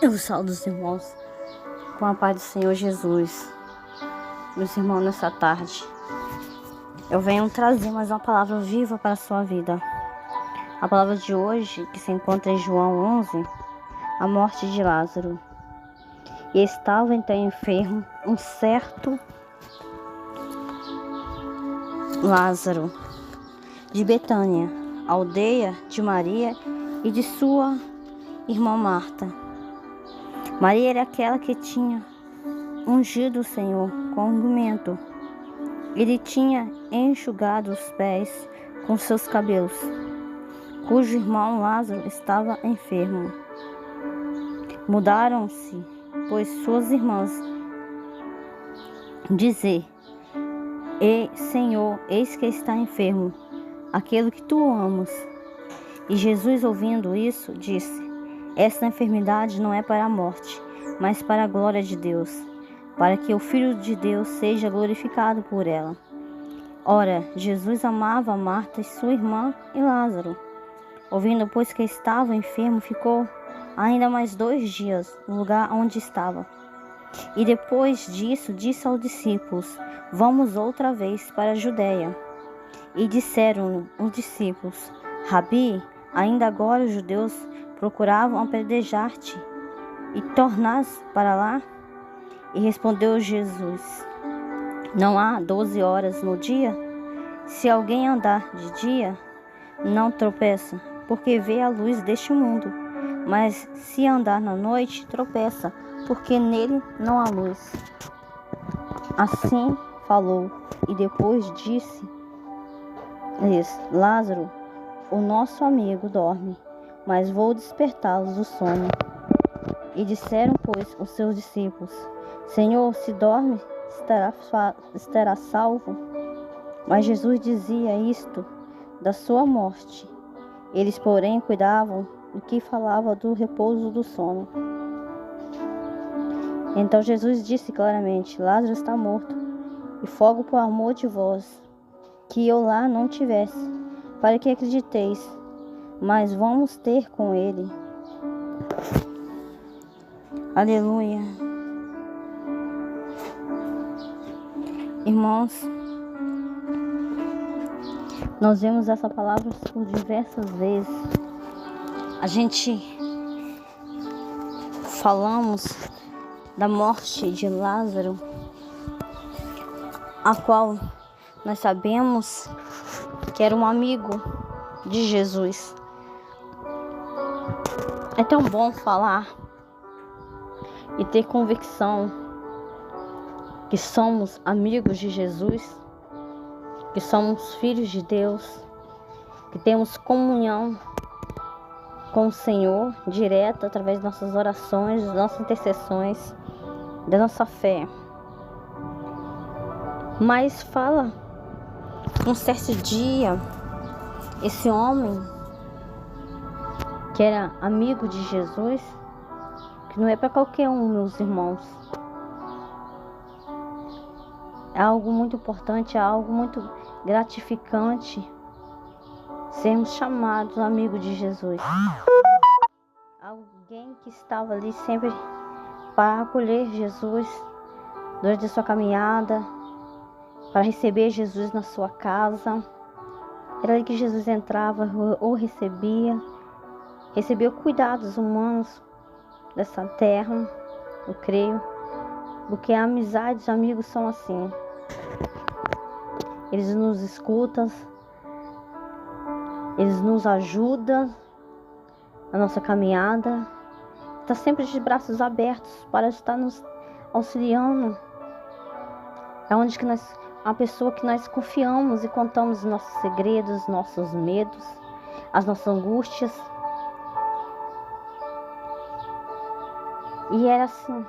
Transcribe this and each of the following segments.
Eu saúdo os irmãos com a paz do Senhor Jesus. Meus irmãos, nessa tarde eu venho trazer mais uma palavra viva para a sua vida. A palavra de hoje, que se encontra em João 11, a morte de Lázaro. E estava então enfermo um certo Lázaro, de Betânia, aldeia de Maria e de sua irmã Marta. Maria era aquela que tinha ungido o Senhor com ungumento. Ele tinha enxugado os pés com seus cabelos, cujo irmão Lázaro estava enfermo. Mudaram-se, pois, suas irmãs, dizer: Senhor, eis que está enfermo aquele que tu amas. E Jesus, ouvindo isso, disse: Esta enfermidade não é para a morte, mas para a glória de Deus, para que o Filho de Deus seja glorificado por ela. Ora, Jesus amava Marta e sua irmã e Lázaro. Ouvindo, pois, que estava enfermo, ficou ainda mais 2 dias no lugar onde estava. E depois disso, disse aos discípulos: Vamos outra vez para a Judeia. E disseram os discípulos: Rabi, ainda agora os judeus procuravam apedrejar-te, e tornas para lá? E respondeu Jesus: Não há 12 horas no dia? Se alguém andar de dia, não tropeça, porque vê a luz deste mundo. Mas se andar na noite, tropeça, porque nele não há luz. Assim falou, e depois disse-lhes: Lázaro, o nosso amigo, dorme, mas vou despertá-los do sono. E disseram, pois, os seus discípulos: Senhor, se dorme, estará salvo. Mas Jesus dizia isto da sua morte. Eles, porém, cuidavam do que falava do repouso do sono. Então Jesus disse claramente: Lázaro está morto, e fogo por amor de vós, que eu lá não tivesse, para que acrediteis, mas vamos ter com ele. Aleluia. Irmãos, nós vemos essa palavra por diversas vezes. A gente falamos da morte de Lázaro, a qual nós sabemos que era um amigo de Jesus. É tão bom falar e ter convicção que somos amigos de Jesus, que somos filhos de Deus, que temos comunhão com o Senhor direta através de nossas orações, das nossas intercessões, da nossa fé. Mas fala, um certo dia, esse homem que era amigo de Jesus, que não é para qualquer um, meus irmãos. É algo muito importante, é algo muito gratificante sermos chamados amigos de Jesus. Alguém que estava ali sempre para acolher Jesus durante a sua caminhada, para receber Jesus na sua casa. Era ali que Jesus entrava ou recebia cuidados humanos dessa terra, eu creio, porque a amizade, os amigos são assim. Eles nos escutam, eles nos ajudam na nossa caminhada, está sempre de braços abertos para estar nos auxiliando. É onde que uma pessoa que nós confiamos e contamos os nossos segredos, nossos medos, as nossas angústias. E era assim.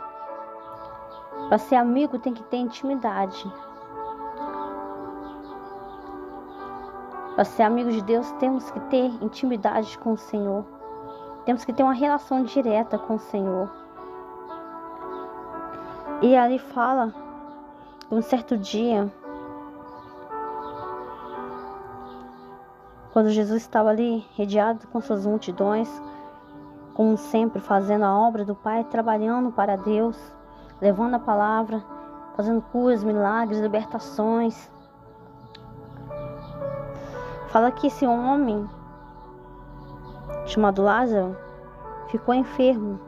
Para ser amigo tem que ter intimidade. Para ser amigo de Deus temos que ter intimidade com o Senhor. Temos que ter uma relação direta com o Senhor. E ali fala, um certo dia, quando Jesus estava ali rodeado com suas multidões, como sempre, fazendo a obra do Pai, trabalhando para Deus, levando a palavra, fazendo curas, milagres, libertações. Fala que esse homem, chamado Lázaro, ficou enfermo.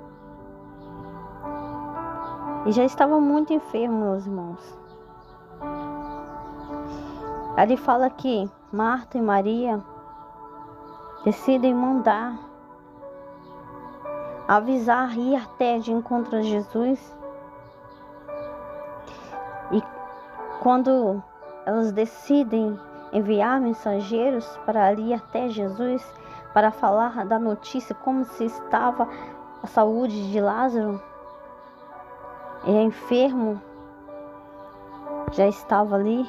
E já estava muito enfermo, meus irmãos. Ali fala que Marta e Maria decidem mandar avisar, ir até de encontro a Jesus. E quando elas decidem enviar mensageiros para ali até Jesus, para falar da notícia, como se estava a saúde de Lázaro, enfermo, já estava ali.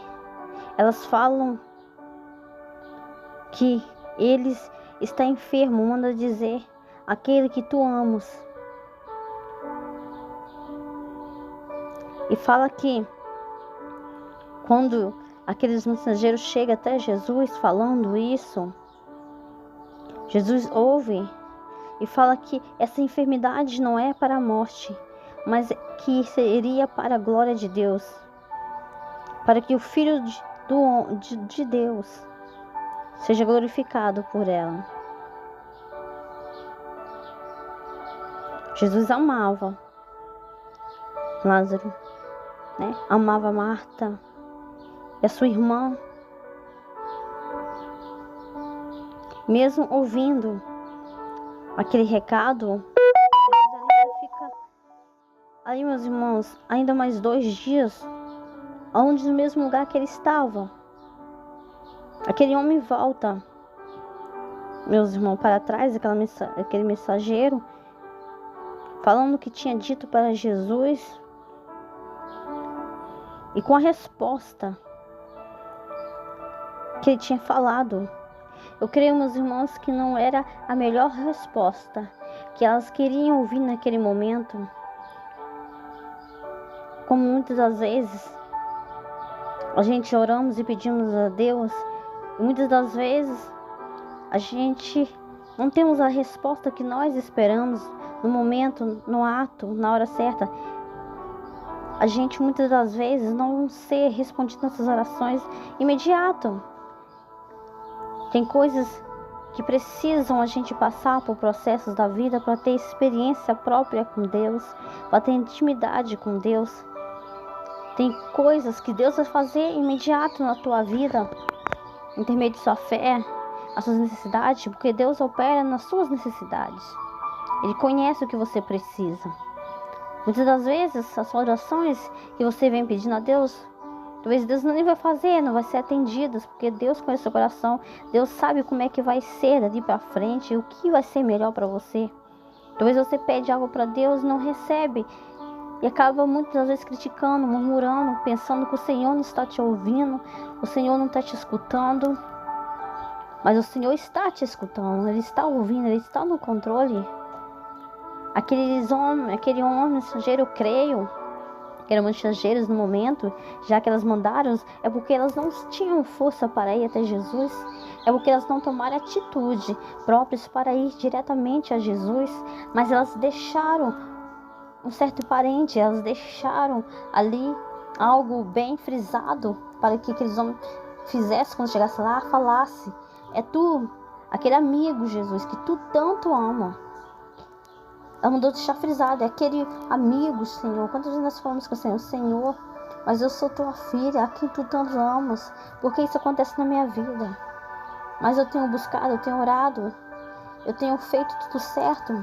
Elas falam que ele está enfermo, manda dizer, aquele que tu amas. E fala que quando aqueles mensageiros chegam até Jesus falando isso, Jesus ouve e fala que essa enfermidade não é para a morte, mas que seria para a glória de Deus, para que o Filho de Deus seja glorificado por ela. Jesus amava Lázaro, né? Amava Marta e a sua irmã. Mesmo ouvindo aquele recado, Jesus ainda fica aí, meus irmãos, ainda mais 2 dias, onde no mesmo lugar que ele estava. Aquele homem volta, meus irmãos, para trás, aquele mensageiro, falando o que tinha dito para Jesus, e com a resposta que ele tinha falado. Eu creio, meus irmãos, que não era a melhor resposta que elas queriam ouvir naquele momento. Como muitas das vezes a gente oramos e pedimos a Deus, e muitas das vezes a gente não temos a resposta que nós esperamos no momento, no ato, na hora certa. A gente muitas das vezes não ser respondido nessas orações imediato. Tem coisas que precisam a gente passar por processos da vida para ter experiência própria com Deus, para ter intimidade com Deus. Tem coisas que Deus vai fazer imediato na tua vida, intermédio de sua fé, as suas necessidades, porque Deus opera nas suas necessidades. Ele conhece o que você precisa. Muitas das vezes, as orações que você vem pedindo a Deus, talvez Deus nem vai fazer, não vai ser atendidas, porque Deus conhece o seu coração. Deus sabe como é que vai ser dali para frente, o que vai ser melhor para você. Talvez você pede algo para Deus e não recebe, e acaba muitas vezes criticando, murmurando, pensando que o Senhor não está te ouvindo, o Senhor não está te escutando. Mas o Senhor está te escutando, Ele está ouvindo, Ele está no controle. Aquele homem mensageiro, eu creio, que eram mensageiros no momento, já que elas mandaram, é porque elas não tinham força para ir até Jesus, é porque elas não tomaram atitude próprias para ir diretamente a Jesus, mas elas deixaram um certo parente, elas deixaram ali algo bem frisado para que aqueles homens fizessem quando chegasse lá, falasse, é tu, aquele amigo, Jesus, que tu tanto ama. Ela mandou deixar frisado, é aquele amigo, Senhor. Quantas vezes nós falamos com o Senhor, Senhor, mas eu sou tua filha, a quem tu tanto amas, porque isso acontece na minha vida. Mas eu tenho buscado, eu tenho orado, eu tenho feito tudo certo,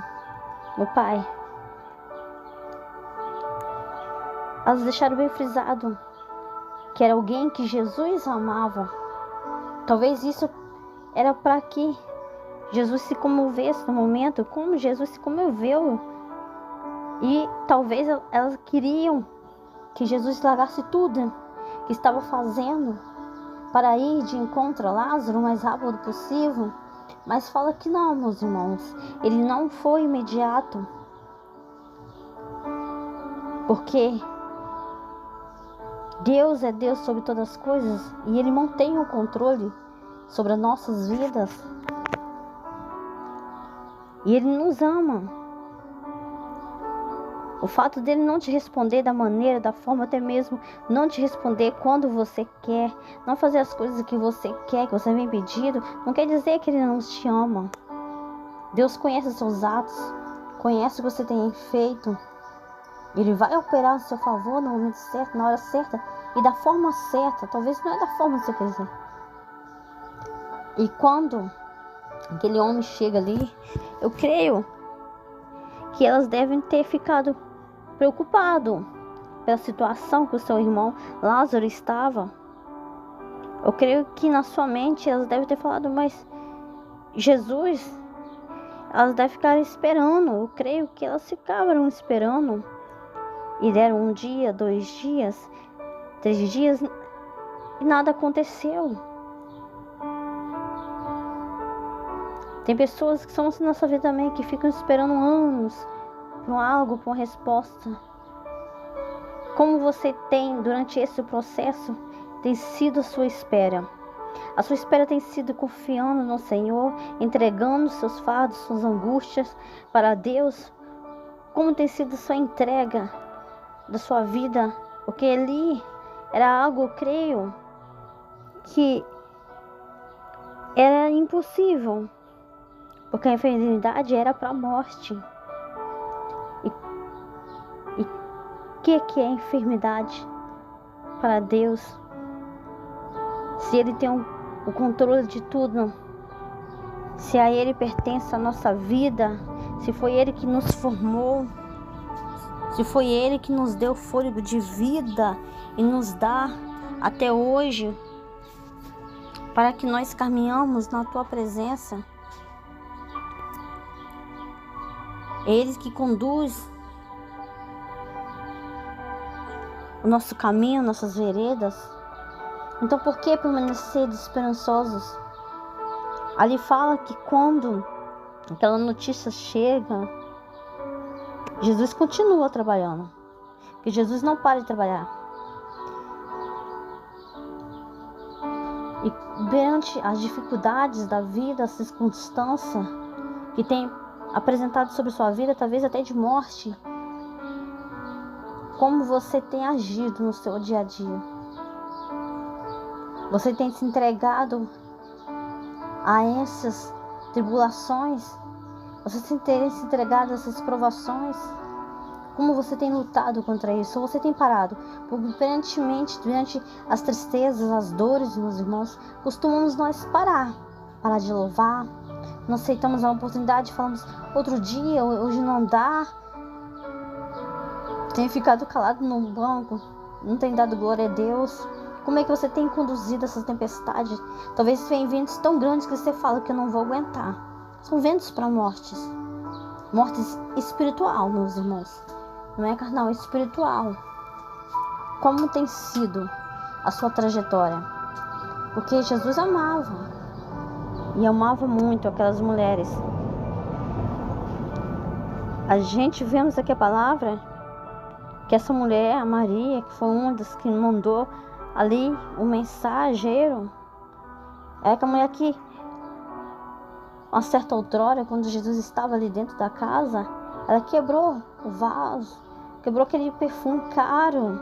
meu Pai. Elas deixaram bem frisado que era alguém que Jesus amava. Talvez isso era para que Jesus se comovesse no momento, como Jesus se comoveu. E talvez elas queriam que Jesus largasse tudo que estava fazendo para ir de encontro a Lázaro o mais rápido possível. Mas fala que não, meus irmãos. Ele não foi imediato. Porque Deus é Deus sobre todas as coisas e Ele mantém o controle sobre as nossas vidas. E Ele nos ama. O fato dele não te responder da maneira, da forma, até mesmo não te responder quando você quer, não fazer as coisas que você quer, que você vem pedindo, não quer dizer que Ele não te ama. Deus conhece os seus atos, conhece o que você tem feito. Ele vai operar a seu favor no momento certo, na hora certa e da forma certa. Talvez não é da forma que você quiser. E quando aquele homem chega ali, eu creio que elas devem ter ficado preocupado pela situação que o seu irmão Lázaro estava. Eu creio que na sua mente elas devem ter falado, mas Jesus, elas devem ficar esperando. Eu creio que elas ficaram esperando. E deram 1 dia, 2 dias, 3 dias e nada aconteceu. Tem pessoas que são assim na nossa vida também, que ficam esperando anos por algo, por uma resposta. Como você tem, durante esse processo, tem sido a sua espera? A sua espera tem sido confiando no Senhor, entregando seus fardos, suas angústias para Deus? Como tem sido a sua entrega da sua vida? Porque ali era algo, eu creio, que era impossível. Porque a enfermidade era para a morte. E o que é enfermidade para Deus? Se Ele tem o controle de tudo, se a Ele pertence a nossa vida, se foi Ele que nos formou, se foi Ele que nos deu fôlego de vida e nos dá até hoje, para que nós caminhamos na Tua presença. É Ele que conduz o nosso caminho, nossas veredas. Então por que permanecer esperançosos? Ali fala que quando aquela notícia chega, Jesus continua trabalhando. Porque Jesus não para de trabalhar. E perante as dificuldades da vida, a circunstância que tem apresentado sobre sua vida, talvez até de morte, como você tem agido no seu dia a dia? Você tem se entregado a essas tribulações? Você tem se entregado a essas provações? Como você tem lutado contra isso? Ou você tem parado? Porque aparentemente, durante as tristezas, as dores, meus irmãos, costumamos nós parar de louvar. Não aceitamos a oportunidade, falamos outro dia, hoje não dá. Tem ficado calado no banco, não tem dado glória a Deus. Como é que você tem conduzido essas tempestades? Talvez venham ventos tão grandes que você fala que eu não vou aguentar. São ventos para mortes. Mortes espiritual, meus irmãos. Não é carnal, é espiritual. Como tem sido a sua trajetória? Porque Jesus amava. E amava muito aquelas mulheres. A gente vemos aqui a palavra que essa mulher, a Maria, que foi uma das que mandou ali o mensageiro, é aquela mulher que, uma certa outrora, quando Jesus estava ali dentro da casa, ela quebrou o vaso, quebrou aquele perfume caro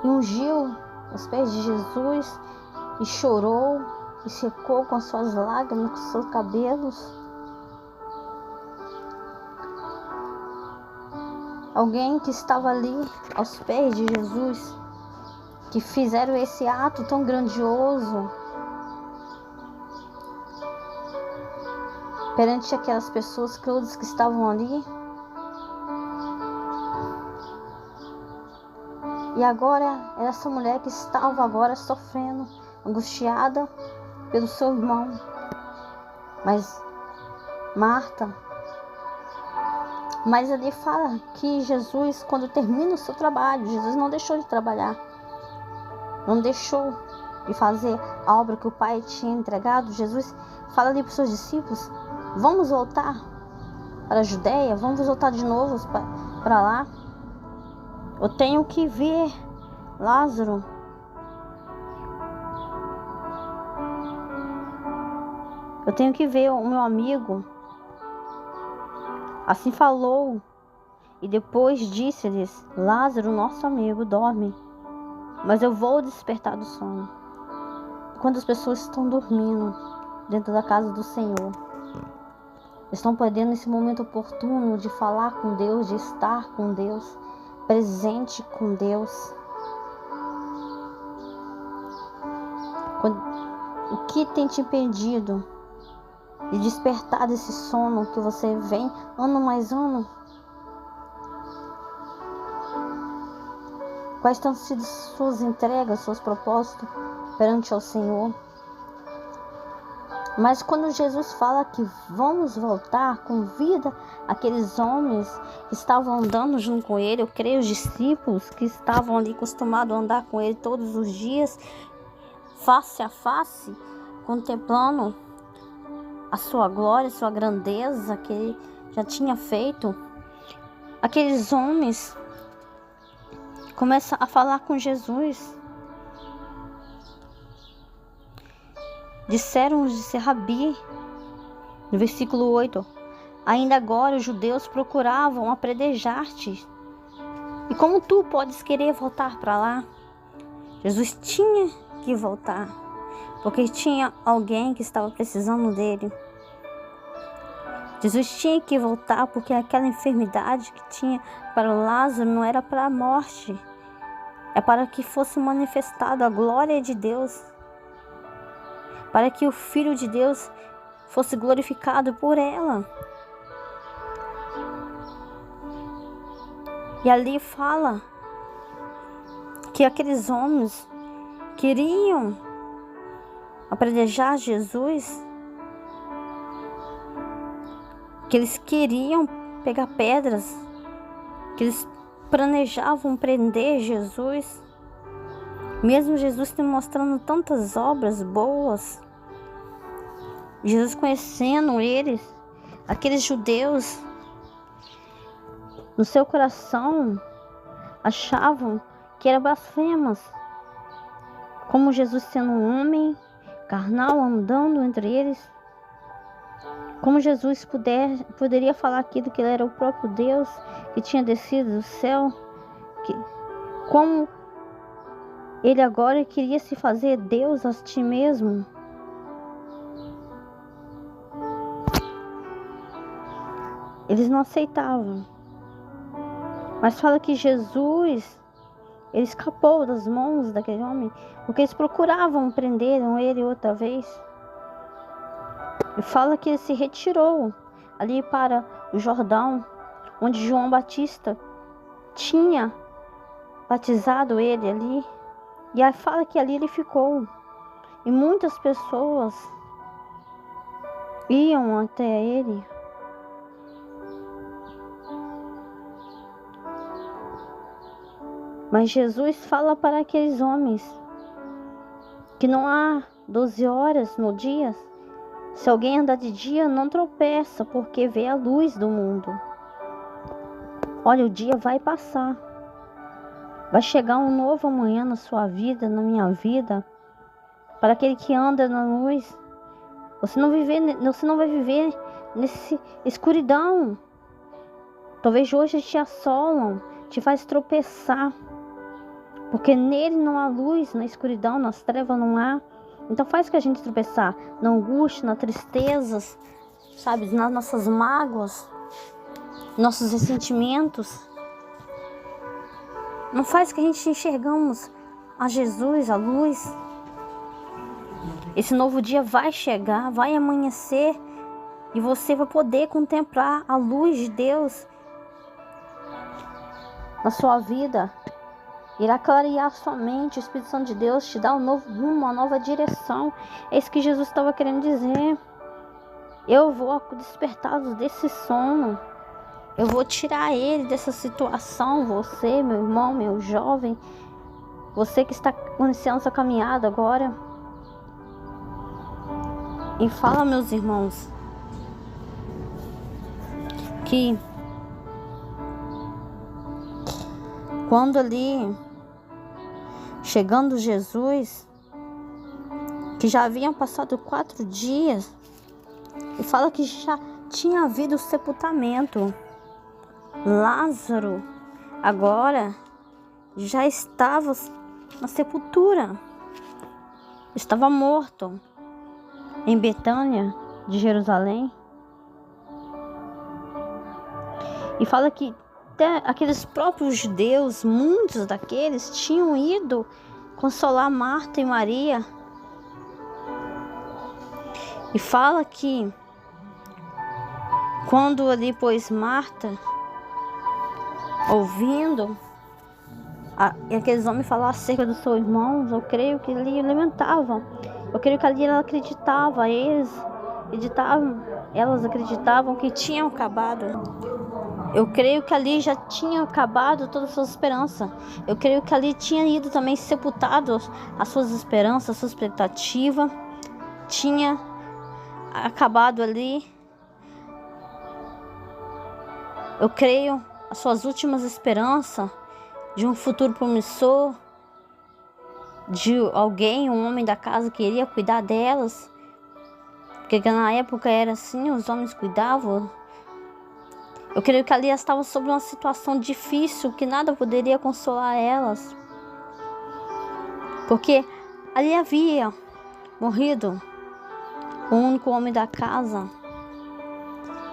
e ungiu os pés de Jesus e chorou e secou com as suas lágrimas, com os seus cabelos. Alguém que estava ali aos pés de Jesus, que fizeram esse ato tão grandioso perante aquelas pessoas todas que estavam ali. E agora era essa mulher que estava agora sofrendo, angustiada pelo seu irmão. Mas ali fala que Jesus, quando termina o seu trabalho, Jesus não deixou de trabalhar. Não deixou de fazer a obra que o Pai tinha entregado. Jesus fala ali para os seus discípulos: vamos voltar para a Judéia, vamos voltar de novo para lá. Eu tenho que ver Lázaro. Eu tenho que ver o meu amigo. Assim falou. E depois disse-lhes: Lázaro, nosso amigo, dorme, mas eu vou despertar do sono. Quando as pessoas estão dormindo dentro da casa do Senhor, estão perdendo esse momento oportuno de falar com Deus, de estar com Deus, presente com Deus. O que tem te impedido de despertar desse sono que você vem ano mais ano? Quais têm sido suas entregas, seus propósitos perante ao Senhor? Mas quando Jesus fala que vamos voltar, convida aqueles homens que estavam andando junto com ele, eu creio os discípulos que estavam ali acostumados a andar com ele todos os dias, face a face, contemplando a sua glória, a sua grandeza que ele já tinha feito. Aqueles homens começam a falar com Jesus. Disseram-lhe: Rabi, no versículo 8, ainda agora os judeus procuravam apedrejar-te. E como tu podes querer voltar para lá? Jesus tinha que voltar, porque tinha alguém que estava precisando dele. Jesus tinha que voltar porque aquela enfermidade que tinha para o Lázaro não era para a morte, é para que fosse manifestada a glória de Deus, para que o Filho de Deus fosse glorificado por ela. E ali fala que aqueles homens queriam apedrejar Jesus, que eles queriam pegar pedras, que eles planejavam prender Jesus, mesmo Jesus te mostrando tantas obras boas, Jesus conhecendo eles, aqueles judeus, no seu coração achavam que eram blasfemas, como Jesus sendo um homem carnal andando entre eles, como Jesus poderia falar aquilo que ele era o próprio Deus que tinha descido do céu, como ele agora queria se fazer Deus a ti mesmo. Eles não aceitavam. Mas fala que Jesus, ele escapou das mãos daquele homem, porque eles procuravam prender ele outra vez. E fala que ele se retirou ali para o Jordão, onde João Batista tinha batizado ele ali. E aí fala que ali ele ficou. E muitas pessoas iam até ele. Mas Jesus fala para aqueles homens que não há 12 horas no dia. Se alguém andar de dia, não tropeça, porque vê a luz do mundo. Olha, o dia vai passar. Vai chegar um novo amanhã na sua vida, na minha vida. Para aquele que anda na luz, você não vai viver nessa escuridão. Talvez hoje te assolam, te faz tropeçar. Porque nele não há luz, na escuridão, nas trevas não há. Então faz que a gente tropeçar na angústia, na tristeza, sabe, nas nossas mágoas, nossos ressentimentos. Não faz que a gente enxergamos a Jesus, a luz. Esse novo dia vai chegar, vai amanhecer e você vai poder contemplar a luz de Deus na sua vida. Irá clarear sua mente, o Espírito Santo de Deus te dá um novo rumo, uma nova direção. É isso que Jesus estava querendo dizer. Eu vou despertá-los desse sono. Eu vou tirar ele dessa situação. Você, meu irmão, meu jovem, você que está iniciando essa caminhada agora. E fala, meus irmãos, que quando ali, chegando Jesus, que já haviam passado 4 dias, E fala que já tinha havido sepultamento. Lázaro agora já estava na sepultura. Estava morto em Betânia de Jerusalém. E fala que até aqueles próprios judeus, muitos daqueles, tinham ido consolar Marta e Maria. E fala que quando depois Marta, ouvindo aqueles homens falar acerca dos seus irmãos, eu creio que ali lamentavam. Eu creio que ali ela acreditava, elas acreditavam que tinham acabado. Eu creio que ali já tinha acabado toda a sua esperança. Eu creio que ali tinha ido também sepultado as suas esperanças, a sua expectativa. Tinha acabado ali. Eu creio as suas últimas esperanças de um futuro promissor, de alguém, um homem da casa que iria cuidar delas. Porque na época era assim, os homens cuidavam. Eu creio que ali elas estavam sob uma situação difícil, que nada poderia consolar elas. Porque ali havia morrido o único homem da casa.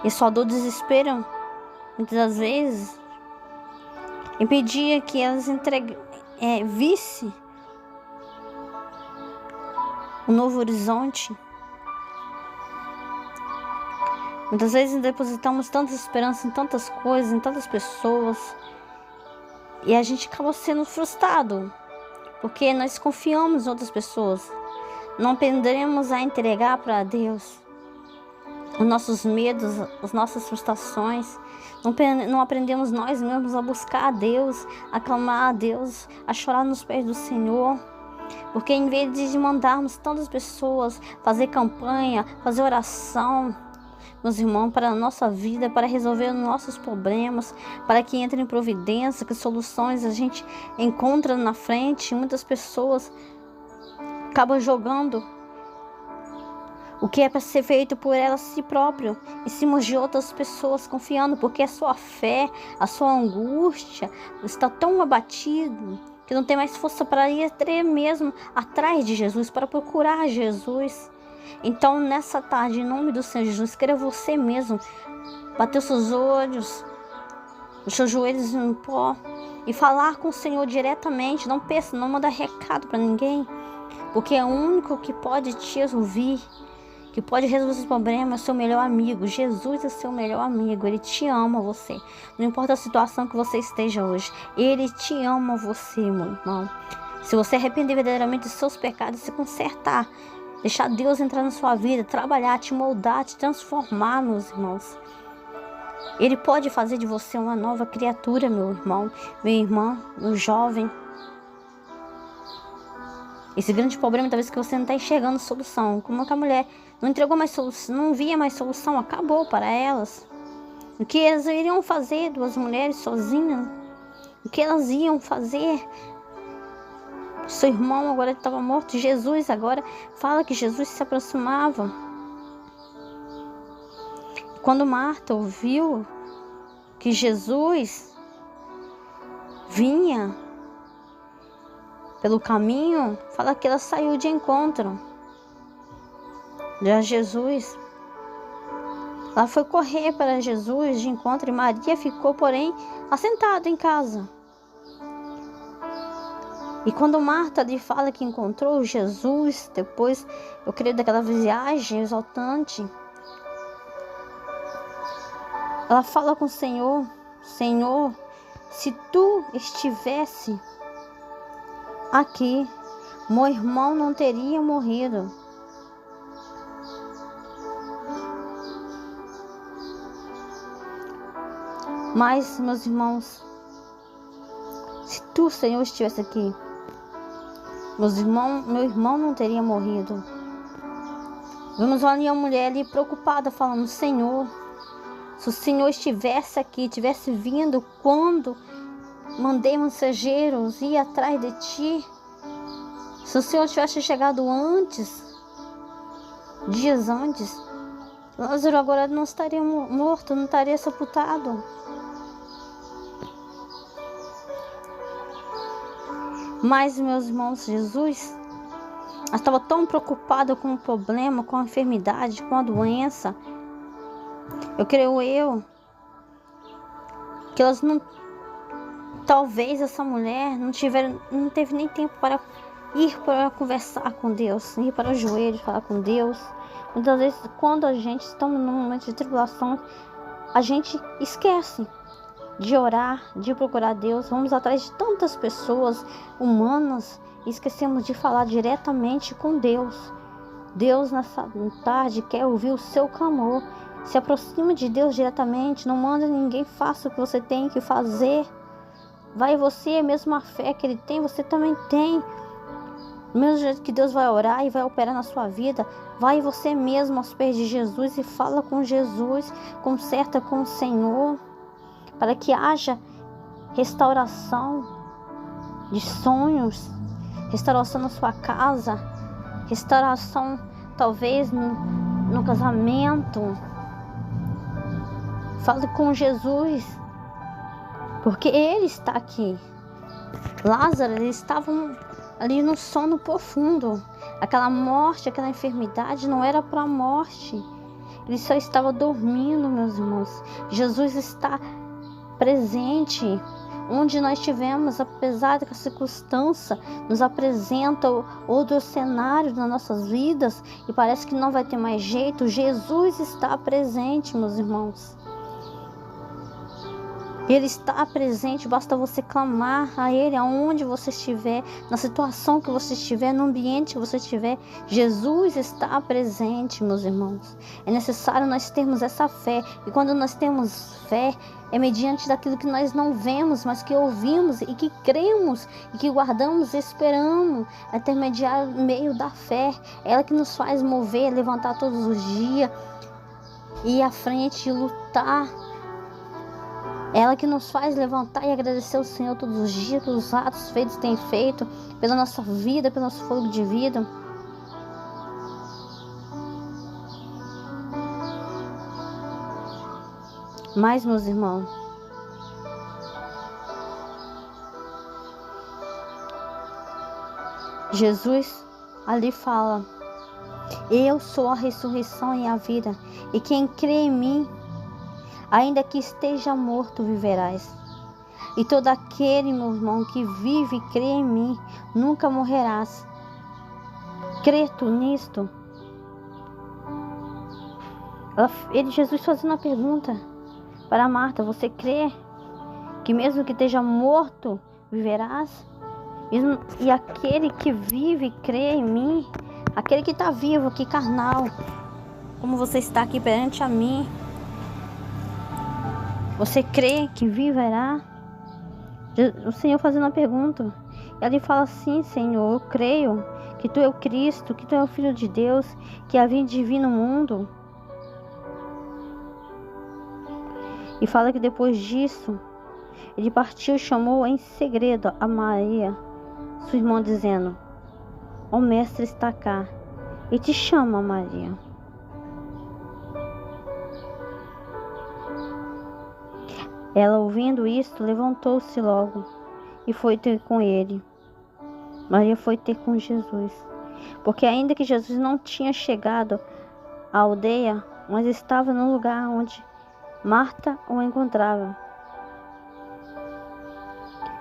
E sua dor, desespero, muitas das vezes, impedia que elas vissem um novo horizonte. Muitas vezes depositamos tanta esperança em tantas coisas, em tantas pessoas, e a gente acaba sendo frustrado, porque nós confiamos em outras pessoas. Não aprendemos a entregar para Deus os nossos medos, as nossas frustrações. Não aprendemos nós mesmos a buscar a Deus, a clamar a Deus, a chorar nos pés do Senhor. Porque em vez de mandarmos tantas pessoas fazer campanha, fazer oração, meus irmãos, para a nossa vida, para resolver os nossos problemas, para que entre em providência, que soluções a gente encontra na frente, muitas pessoas acabam jogando o que é para ser feito por ela si próprio em cima de outras pessoas, confiando, porque a sua fé, a sua angústia está tão abatido que não tem mais força para ir até mesmo atrás de Jesus, para procurar Jesus. Então, nessa tarde, em nome do Senhor Jesus, queira você mesmo bater os seus olhos, os seus joelhos no pó e falar com o Senhor diretamente. Não pensa, não manda recado para ninguém, porque é o único que pode te ouvir, que pode resolver os problemas, é o seu melhor amigo. Jesus é seu melhor amigo. Ele te ama, você. Não importa a situação que você esteja hoje, Ele te ama, você, meu irmão. Se você arrepender verdadeiramente dos seus pecados, se consertar, deixar Deus entrar na sua vida, trabalhar, te moldar, te transformar, meus irmãos, Ele pode fazer de você uma nova criatura, meu irmão, minha irmã, meu jovem. Esse grande problema, talvez, que você não está enxergando solução. Como que a mulher não entregou mais solução, não via mais solução, acabou para elas. O que elas iriam fazer, duas mulheres sozinhas? O que elas iam fazer? Seu irmão agora estava morto. Jesus agora fala que Jesus se aproximava. Quando Marta ouviu que Jesus vinha pelo caminho, fala que ela saiu de encontro de Jesus. Ela foi correr para Jesus de encontro e Maria ficou, porém, assentada em casa. E quando Marta lhe fala que encontrou Jesus, depois, eu creio, daquela viagem exaltante, ela fala com o Senhor: Senhor, se tu estivesse aqui, meu irmão não teria morrido. Mas, meus irmãos, se tu, Senhor, estivesse aqui, meu irmão não teria morrido. Vemos ali a mulher ali preocupada, falando: Senhor, se o Senhor estivesse aqui, tivesse vindo quando mandei mensageiros ir atrás de ti, se o Senhor tivesse chegado antes, dias antes, Lázaro agora não estaria morto, não estaria sepultado. Mas, meus irmãos, Jesus estava tão preocupado com o problema, com a enfermidade, com a doença. Eu creio que elas não... Talvez essa mulher não teve nem tempo para ir para conversar com Deus, ir para os joelhos, falar com Deus. Muitas vezes, quando a gente está num momento de tribulação, a gente esquece de orar, de procurar Deus. Vamos atrás de tantas pessoas humanas e esquecemos de falar diretamente com Deus. Deus, nessa tarde, quer ouvir o seu clamor. Se aproxima de Deus diretamente. Não manda ninguém faça o que você tem que fazer. Vai você, a mesma fé que Ele tem, você também tem. Do mesmo jeito que Deus vai orar e vai operar na sua vida, vai você mesmo aos pés de Jesus e fala com Jesus, conserta com o Senhor, para que haja restauração de sonhos, restauração na sua casa, restauração talvez no casamento. Fale com Jesus, porque Ele está aqui. Lázaro, eles estavam ali no sono profundo. Aquela morte, aquela enfermidade não era para a morte. Ele só estava dormindo, meus irmãos. Jesus está presente onde nós estivermos, apesar da circunstância nos apresenta outro cenário nas nossas vidas e parece que não vai ter mais jeito. Jesus está presente, meus irmãos. Ele está presente, basta você clamar a Ele aonde você estiver, na situação que você estiver, no ambiente que você estiver. Jesus está presente, meus irmãos. É necessário nós termos essa fé. E quando nós temos fé, é mediante daquilo que nós não vemos, mas que ouvimos e que cremos e que guardamos e esperamos. É intermediário no meio da fé. É ela que nos faz mover, levantar todos os dias, ir à frente e lutar. Ela que nos faz levantar e agradecer ao Senhor todos os dias pelos atos feitos que tem feito, pela nossa vida, pelo nosso fogo de vida. Mas, meus irmãos, Jesus ali fala: eu sou a ressurreição e a vida, e quem crê em mim, ainda que esteja morto, viverás. E todo aquele, meu irmão, que vive e crê em mim, nunca morrerás. Crê tu nisto? Jesus fazendo uma pergunta para Marta: você crê que mesmo que esteja morto, viverás? E aquele que vive e crê em mim, aquele que está vivo aqui, carnal, como você está aqui perante a mim, você crê que viverá? O Senhor fazendo a pergunta. Ele fala assim: Senhor, eu creio que Tu é o Cristo, que Tu é o Filho de Deus, que havia de vir no mundo. E fala que depois disso, Ele partiu e chamou em segredo a Maria, sua irmã, dizendo: o Mestre está cá e te chama, Maria. Ela, ouvindo isto, levantou-se logo e foi ter com ele. Maria foi ter com Jesus, porque ainda que Jesus não tinha chegado à aldeia, mas estava no lugar onde Marta o encontrava.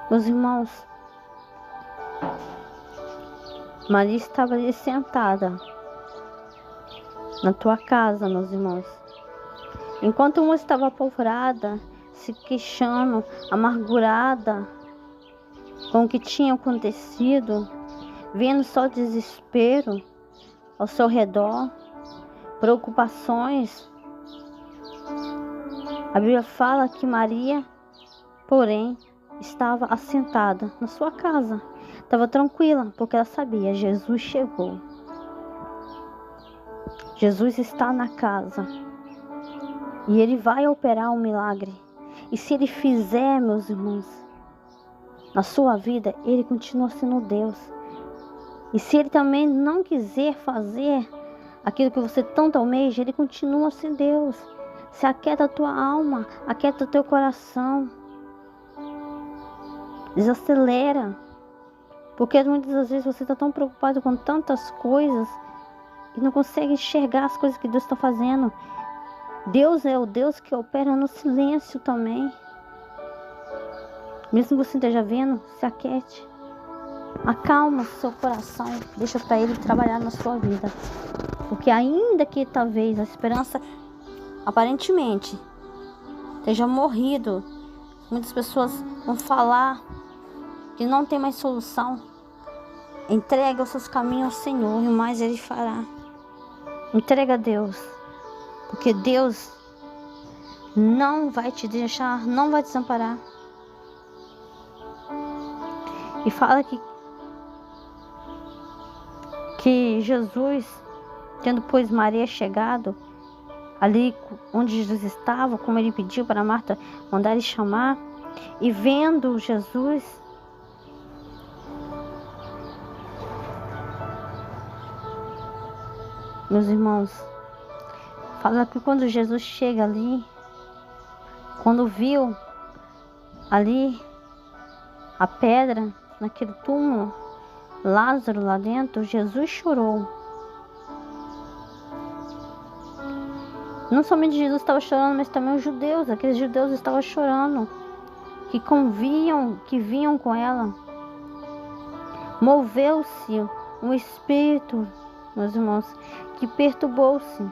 Meus irmãos, Maria estava ali sentada na tua casa, meus irmãos. Enquanto uma estava apavorada, se queixando, amargurada com o que tinha acontecido, vendo só desespero ao seu redor, preocupações. A Bíblia fala que Maria, porém, estava assentada na sua casa. Estava tranquila, porque ela sabia: Jesus chegou. Jesus está na casa. E Ele vai operar um milagre. E se Ele fizer, meus irmãos, na sua vida, Ele continua sendo Deus. E se Ele também não quiser fazer, aquilo que você tanto almeja, Ele continua a ser Deus. Se aquieta a tua alma, aquieta o teu coração. Desacelera. Porque muitas das vezes você está tão preocupado com tantas coisas e não consegue enxergar as coisas que Deus está fazendo. Deus é o Deus que opera no silêncio também. Mesmo que você esteja vendo, se aquiete. Acalma seu coração. Deixa para Ele trabalhar na sua vida. Porque ainda que talvez a esperança aparentemente esteja morrido, muitas pessoas vão falar que não tem mais solução. Entrega os seus caminhos ao Senhor e mais Ele fará. Entrega a Deus. Porque Deus não vai te deixar, não vai te desamparar. E fala que Jesus, tendo pois Maria chegado ali onde Jesus estava, como ele pediu para Marta mandar ele chamar, e vendo Jesus, meus irmãos, fala que quando Jesus chega ali, quando viu ali a pedra naquele túmulo, Lázaro lá dentro, Jesus chorou. Não somente Jesus estava chorando, mas também os judeus, aqueles judeus estavam chorando, que vinham com ela. Moveu-se um espírito, meus irmãos, que perturbou-se.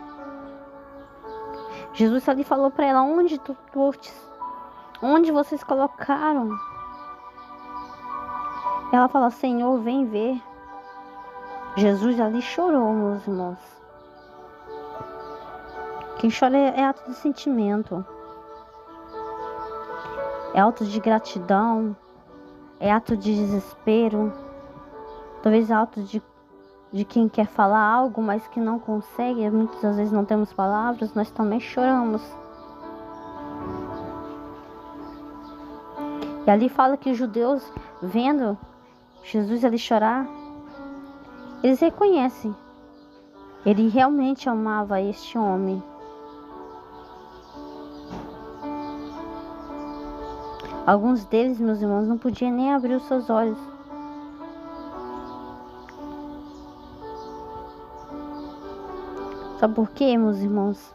Jesus ali falou para ela: onde tu fostes? Onde vocês colocaram? Ela fala: Senhor, vem ver. Jesus ali chorou, meus irmãos. Quem chora é ato de sentimento, é ato de gratidão, é ato de desespero, talvez ato de quem quer falar algo, mas que não consegue. Muitas vezes não temos palavras, nós também choramos. E ali fala que os judeus, vendo Jesus ali chorar, eles reconhecem, ele realmente amava este homem. Alguns deles, meus irmãos, não podiam nem abrir os seus olhos. Sabe por quê, meus irmãos?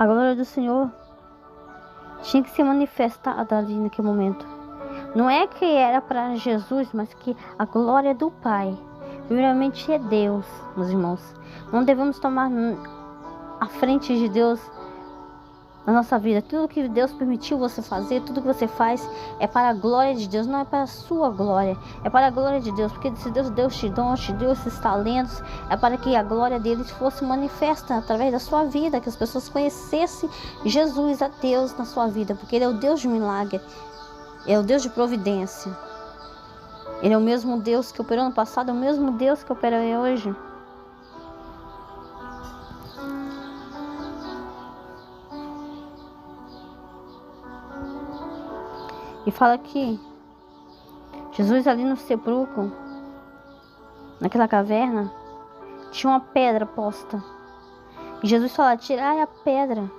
A glória do Senhor tinha que ser manifestada ali naquele momento. Não é que era para Jesus, mas que a glória do Pai, primeiramente, é Deus, meus irmãos. Não devemos tomar a frente de Deus na nossa vida. Tudo que Deus permitiu você fazer, tudo que você faz é para a glória de Deus, não é para a sua glória, é para a glória de Deus. Porque se Deus te deu esses talentos, é para que a glória deles fosse manifesta através da sua vida, que as pessoas conhecessem Jesus, a Deus na sua vida, porque Ele é o Deus de milagre, é o Deus de providência. Ele é o mesmo Deus que operou no passado, é o mesmo Deus que opera hoje. E fala que Jesus ali no sepulcro, naquela caverna, tinha uma pedra posta. E Jesus fala: tirai a pedra.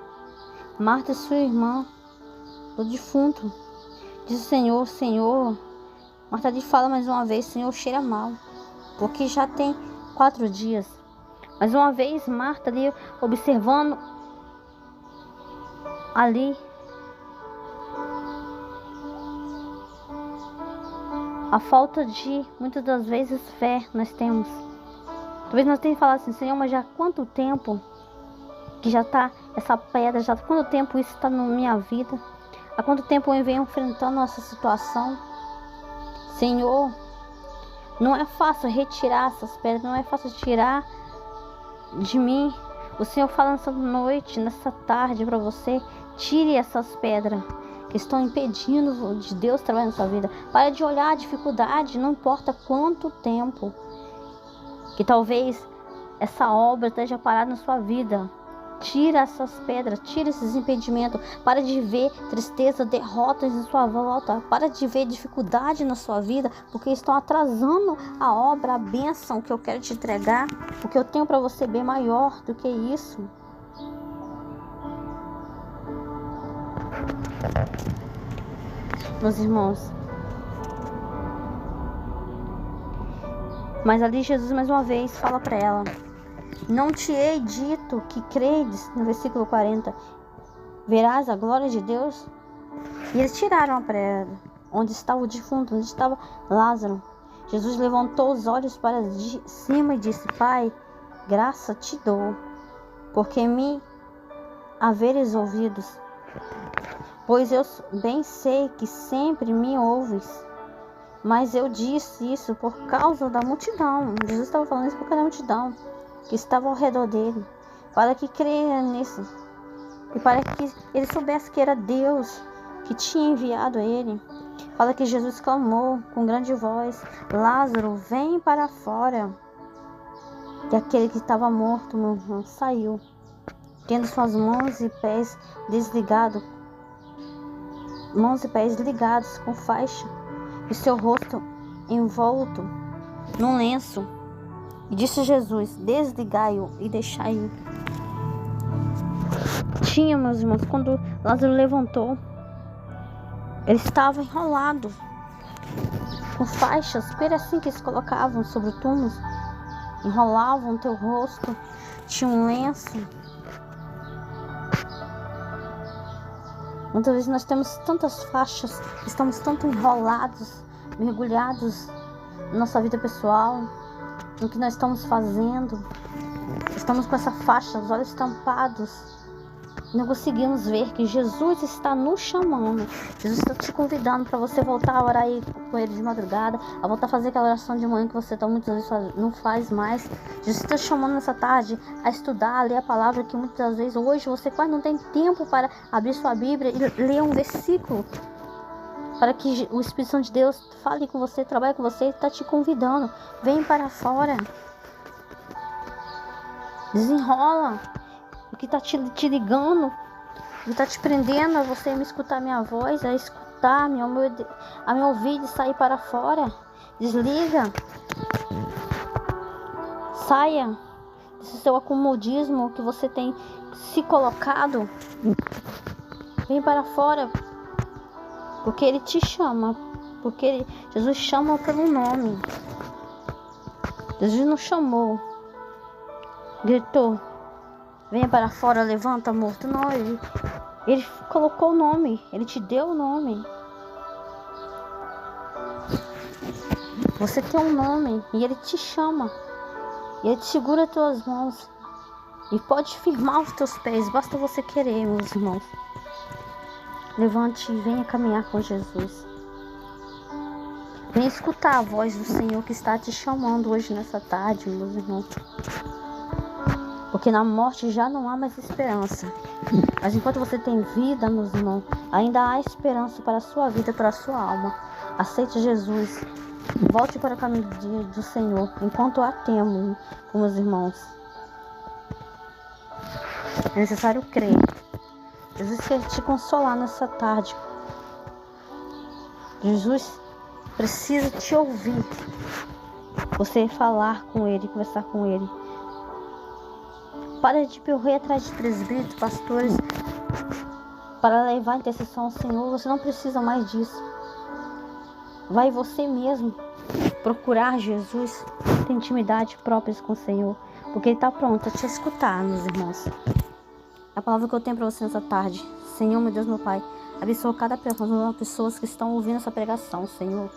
Marta, sua irmã, do defunto, diz o Senhor: Senhor. Marta lhe fala mais uma vez: Senhor, cheira mal, porque já tem 4 dias. Mais uma vez, Marta ali observando ali a falta de, muitas das vezes, fé nós temos. Talvez nós tenhamos que falar assim: Senhor, mas já há quanto tempo que já está essa pedra? Já há quanto tempo isso está na minha vida? Há quanto tempo eu venho enfrentando essa situação? Senhor, não é fácil retirar essas pedras, não é fácil tirar de mim. O Senhor fala nessa noite, nessa tarde para você: tire essas pedras que estão impedindo de Deus trabalhar na sua vida. Para de olhar a dificuldade, não importa quanto tempo que talvez essa obra esteja parada na sua vida. Tira essas pedras, tira esses impedimentos. Para de ver tristeza, derrotas em sua volta. Para de ver dificuldade na sua vida, porque estão atrasando a obra, a bênção que eu quero te entregar. O que eu tenho para você bem maior do que isso. Meus irmãos. Mas ali Jesus mais uma vez fala para ela: não te hei dito que credes, no versículo 40, verás a glória de Deus? E eles tiraram a pedra, onde estava o defunto, onde estava Lázaro. Jesus levantou os olhos para cima e disse: Pai, graça te dou, porque me haveres ouvidos. Pois eu bem sei que sempre me ouves. Mas eu disse isso por causa da multidão. Jesus estava falando isso por causa da multidão que estava ao redor dele, para que creia nisso e para que ele soubesse que era Deus que tinha enviado ele. Fala que Jesus clamou com grande voz: Lázaro, vem para fora. E aquele que estava morto, meu irmão, saiu, tendo suas mãos e pés desligados, ligados com faixa, e seu rosto envolto num lenço. E disse Jesus: desligai-o e deixai-o. Tinha, meus irmãos, quando Lázaro levantou, ele estava enrolado com faixas, porque assim que eles colocavam sobre o túmulo, enrolavam o teu rosto, tinha um lenço. Muitas vezes nós temos tantas faixas, estamos tanto enrolados, mergulhados na nossa vida pessoal, no que nós estamos fazendo. Estamos com essa faixa, os olhos tampados. Não conseguimos ver que Jesus está nos chamando. Jesus está te convidando para você voltar a orar aí com ele de madrugada, a voltar a fazer aquela oração de manhã que você muitas vezes não faz mais. Jesus está te chamando nessa tarde a estudar, a ler a palavra, que muitas vezes hoje você quase não tem tempo para abrir sua Bíblia e ler um versículo, para que o Espírito Santo de Deus fale com você, trabalhe com você. Ele está te convidando: vem para fora, desenrola o que está te ligando, o que está te prendendo a você me escutar minha voz, a escutar, a me ouvir e sair para fora. Desliga, saia desse seu acomodismo que você tem se colocado. Vem para fora, porque ele te chama, porque Jesus chama pelo nome. Jesus não chamou, gritou: venha para fora, levanta, morto. Não, ele colocou o nome, ele te deu o nome. Você tem um nome e ele te chama, e ele te segura as tuas mãos e pode firmar os teus pés. Basta você querer, meus irmãos. Levante e venha caminhar com Jesus. Venha escutar a voz do Senhor que está te chamando hoje nessa tarde, meus irmãos. Porque na morte já não há mais esperança. Mas enquanto você tem vida, meus irmãos, ainda há esperança para a sua vida, para a sua alma. Aceite Jesus. Volte para o caminho do Senhor, enquanto há tempo, meus irmãos. É necessário crer. Jesus quer te consolar nessa tarde. Jesus precisa te ouvir. Você falar com Ele, conversar com Ele. Para de correr atrás de presbíteros, pastores, para levar a intercessão ao Senhor. Você não precisa mais disso. Vai você mesmo procurar Jesus, ter intimidade própria com o Senhor, porque Ele está pronto a te escutar, meus irmãos. A palavra que eu tenho para você nessa tarde: Senhor, meu Deus, meu Pai, abençoa cada pessoas que estão ouvindo essa pregação, Senhor,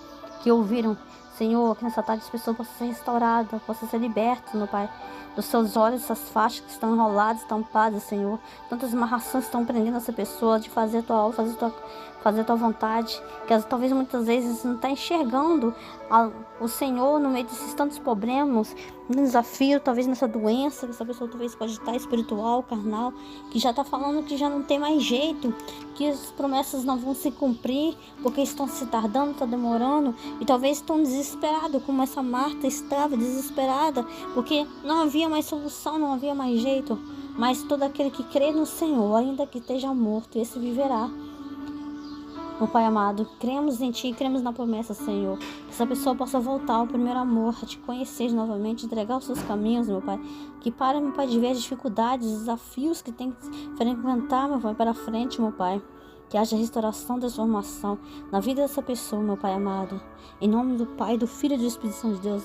que ouviram, Senhor, que nessa tarde as pessoas possam ser restauradas, possam ser libertas, meu Pai, dos seus olhos, essas faixas que estão enroladas, tampadas, Senhor. Tantas amarrações estão prendendo essa pessoa de fazer a tua obra, fazer a tua vontade, que talvez muitas vezes não está enxergando o Senhor no meio desses tantos problemas, um desafio, talvez nessa doença, que essa pessoa talvez pode estar espiritual, carnal, que já está falando que já não tem mais jeito, que as promessas não vão se cumprir, porque estão se tardando, está demorando, e talvez estão desesperados, como essa Marta estava desesperada, porque não havia mais solução, não havia mais jeito. mas todo aquele que crê no Senhor, ainda que esteja morto, esse viverá. Meu Pai amado, cremos em Ti, cremos na promessa, Senhor, que essa pessoa possa voltar ao primeiro amor, a Te conhecer novamente, entregar os seus caminhos, meu Pai, que para, meu Pai, de ver as dificuldades, os desafios que tem que frequentar, meu Pai, para frente, meu Pai, que haja restauração, transformação na vida dessa pessoa, meu Pai amado, em nome do Pai, do Filho e do Espírito Santo de Deus.